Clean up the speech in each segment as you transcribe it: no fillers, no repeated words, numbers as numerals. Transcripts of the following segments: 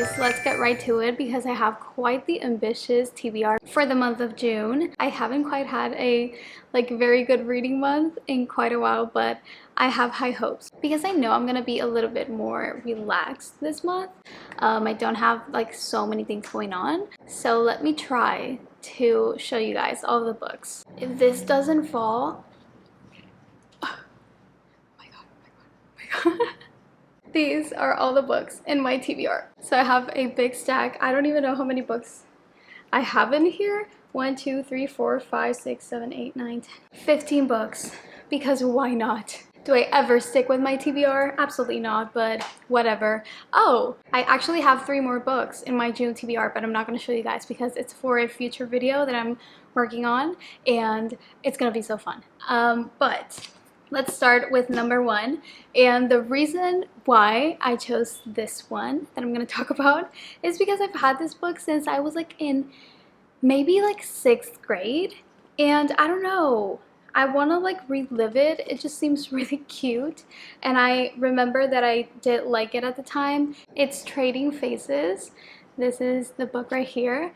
guys, let's get right to it because I have quite the ambitious TBR for the month of June. I haven't quite had a very good reading month in quite a while, but I have high hopes because I know I'm gonna be a little bit more relaxed this month. I don't have so many things going on, so let me try to show you guys all the books. If this doesn't fall, oh my god, oh my god, oh my god. These are all the books in my TBR. So I have a big stack. I don't even know how many books I have in here. 1, 2, 3, 4, 5, 6, 7, 8, 9, 10, 15 books. Because why not? Do I ever stick with my TBR? Absolutely not, but whatever. Oh, I actually have 3 more books in my June TBR, but I'm not going to show you guys because it's for a future video that I'm working on, and it's going to be so fun. But let's start with number 1, and the reason why I chose this one that I'm going to talk about is because I've had this book since I was in maybe 6th grade, and I don't know, I want to relive it. It just seems really cute, and I remember that I did like it at the time. It's Trading Faces. This is the book right here.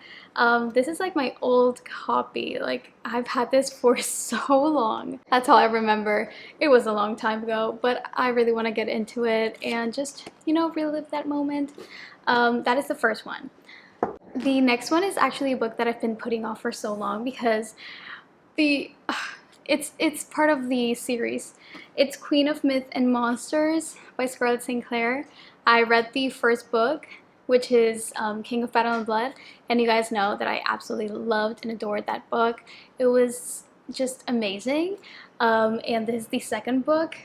This is my old copy. I've had this for so long. That's all I remember. It was a long time ago, but I really want to get into it and just, relive that moment. That is the first one. The next one is actually a book that I've been putting off for so long because it's part of the series. It's Queen of Myth and Monsters by Scarlett St. Clair. I read the first book, which is King of Battle and Blood, and you guys know that I absolutely loved and adored that book. It was just amazing, and this is the second book,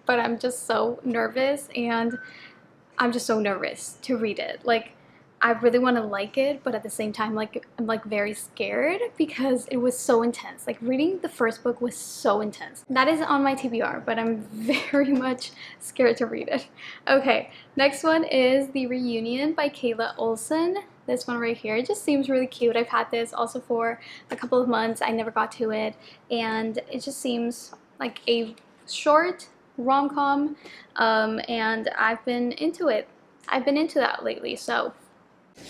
but I'm just so nervous, and I'm just so nervous to read it. I really want to like it, but at the same time, I'm very scared because it was so intense. Reading the first book was so intense. That is on my TBR, but I'm very much scared to read it. Okay, next one is The Reunion by Kayla Olson. This one right here, it just seems really cute. I've had this also for a couple of months. I never got to it, and it just seems like a short rom-com, and I've been into it. I've been into that lately, so.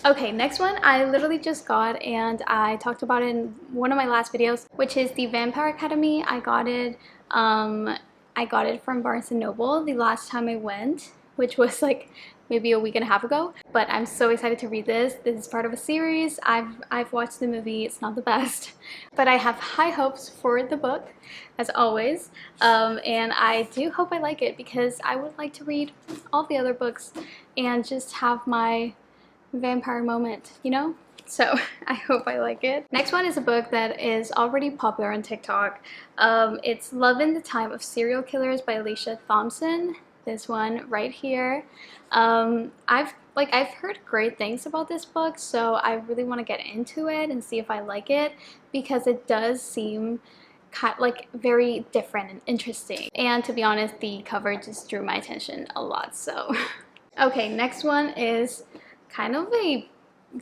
Okay, next one I literally just got, and I talked about it in one of my last videos, which is The Vampire Academy. I got it from Barnes & Noble the last time I went, which was maybe a week and a half ago, but I'm so excited to read this. This is part of a series. I've watched the movie. It's not the best, but I have high hopes for the book, as always, and I do hope I like it because I would like to read all the other books and just have my vampire moment, so I hope I like it. Next one is a book that is already popular on TikTok. It's Love in the Time of Serial Killers by Alicia Thompson. This one right here. I've heard great things about this book, so I really want to get into it and see if I like it because it does seem very different and interesting, and to be honest, the cover just drew my attention a lot, so. Okay, next one is kind of a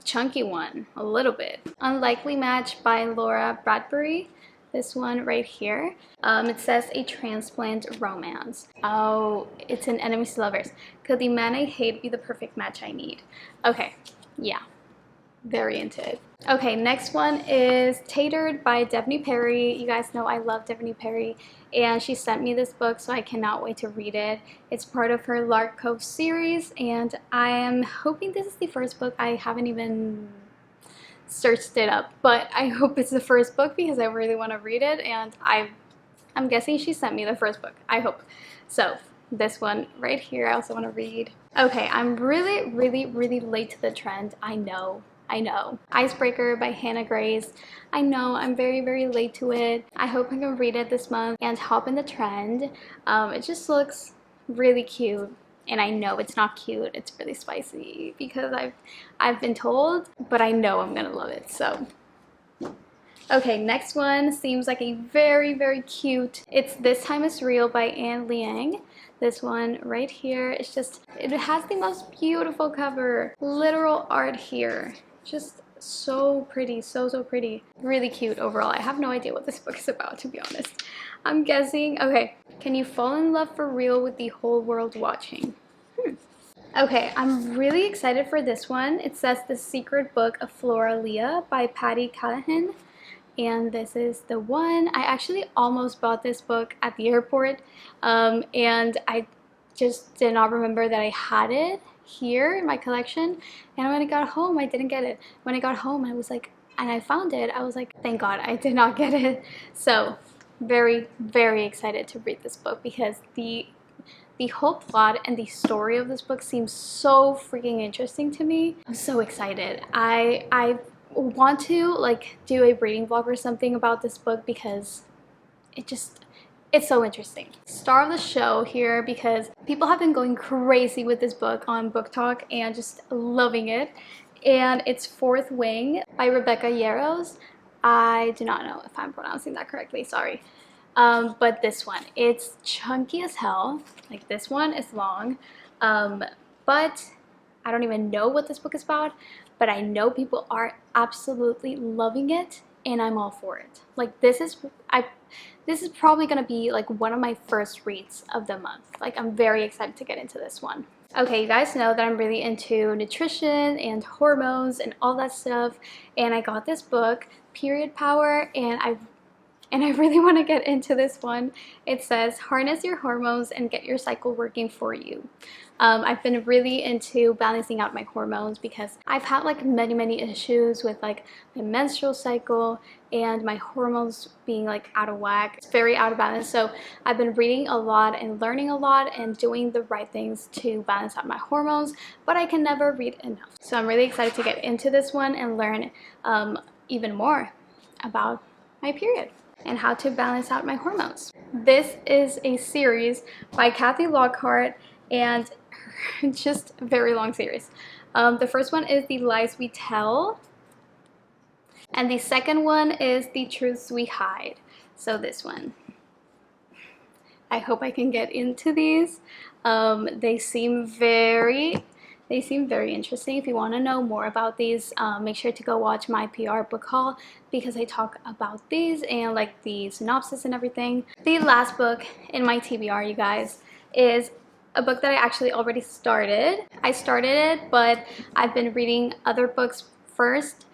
chunky one, a little bit. Unlikely Match by Laura Bradbury. This one right here. It says a transplant romance. Oh, it's an enemies to lovers. Could the man I hate be the perfect match I need? Okay, yeah, very into it. Okay, next one is Tatered by Devney Perry. You guys know I love Devney Perry, and she sent me this book, so I cannot wait to read it. It's part of her Lark Cove series, and I am hoping this is the first book. I haven't even searched it up, but I hope it's the first book because I really want to read it, and I'm guessing she sent me the first book. I hope. So this one right here I also want to read. Okay, I'm really late to the trend. I know. Icebreaker by Hannah Grace. I know I'm very late to it. I hope I can read it this month and hop in the trend. It just looks really cute, and I know it's not cute. It's really spicy because I've been told, but I know I'm gonna love it, so. Okay, next one seems like a very cute. It's This Time Is Real by Anne Liang. This one right here, it has the most beautiful cover. Literal art here. Just so pretty, so pretty. Really cute overall. I have no idea what this book is about, to be honest. I'm guessing, okay. Can you fall in love for real with the whole world watching? Okay, I'm really excited for this one. It says The Secret Book of Flora Leah by Patty Callahan. And this is the one. I actually almost bought this book at the airport, and I just did not remember that I had it here in my collection. And when I got home, I didn't get it. When I got home, I was like, and I found it, I was like, thank God I did not get it. So very, very excited to read this book because the whole plot and the story of this book seems so freaking interesting to me. I'm so excited. I want to like do a reading vlog or something about this book because it's so interesting. Star of the show here because people have been going crazy with this book on BookTok and just loving it. And it's Fourth Wing by Rebecca Yarros. I do not know if I'm pronouncing that correctly, sorry. But this one, it's chunky as hell. Like this one is long, but I don't even know what this book is about, but I know people are absolutely loving it and I'm all for it. Like this is probably gonna be like one of my first reads of the month. Like I'm very excited to get into this one. Okay, you guys know that I'm really into nutrition and hormones and all that stuff, and I got this book, Period Power, and I really want to get into this one. It says, harness your hormones and get your cycle working for you. I've been really into balancing out my hormones because I've had like many issues with like my menstrual cycle and my hormones being like out of whack. It's very out of balance. So I've been reading a lot and learning a lot and doing the right things to balance out my hormones, but I can never read enough. So I'm really excited to get into this one and learn even more about my period and how to balance out my hormones. This is a series by Kathy Lockhart and just a very long series. The first one is The Lies We Tell, and the second one is The Truths We Hide. So this one, I hope I can get into these. They seem very interesting. If you want to know more about these, make sure to go watch my PR book haul because I talk about these and like the synopsis and everything. The last book in my TBR, you guys, is a book that I actually already started. I started it, but I've been reading other books first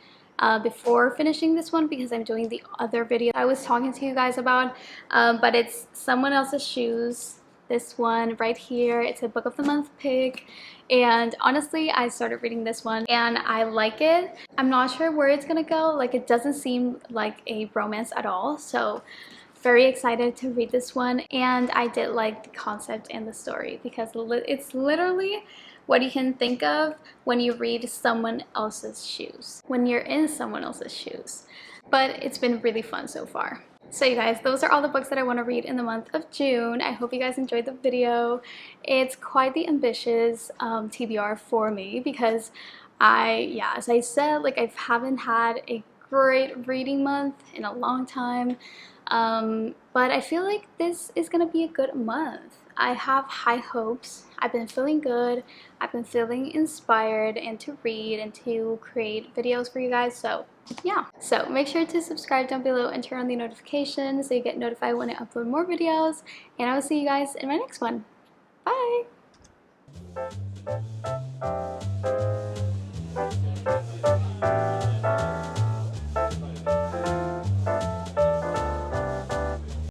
before finishing this one because I'm doing the other video I was talking to you guys about, but it's Someone Else's Shoes. This one right here, it's a book of the month pick, and honestly I started reading this one and I like it. I'm not sure where it's gonna go. Like it doesn't seem like a romance at all, so very excited to read this one. And I did like the concept and the story because it's literally what you can think of when you read someone else's shoes, when you're in someone else's shoes. But it's been really fun so far. So you guys, those are all the books that I want to read in the month of June. I hope you guys enjoyed the video. It's quite the ambitious TBR for me because as I said, like I haven't had a great reading month in a long time. But I feel like this is gonna be a good month. I have high hopes. I've been feeling good. I've been feeling inspired and to read and to create videos for you guys. So yeah, so make sure to subscribe down below and turn on the notifications so you get notified when I upload more videos, and I will see you guys in my next one. Bye.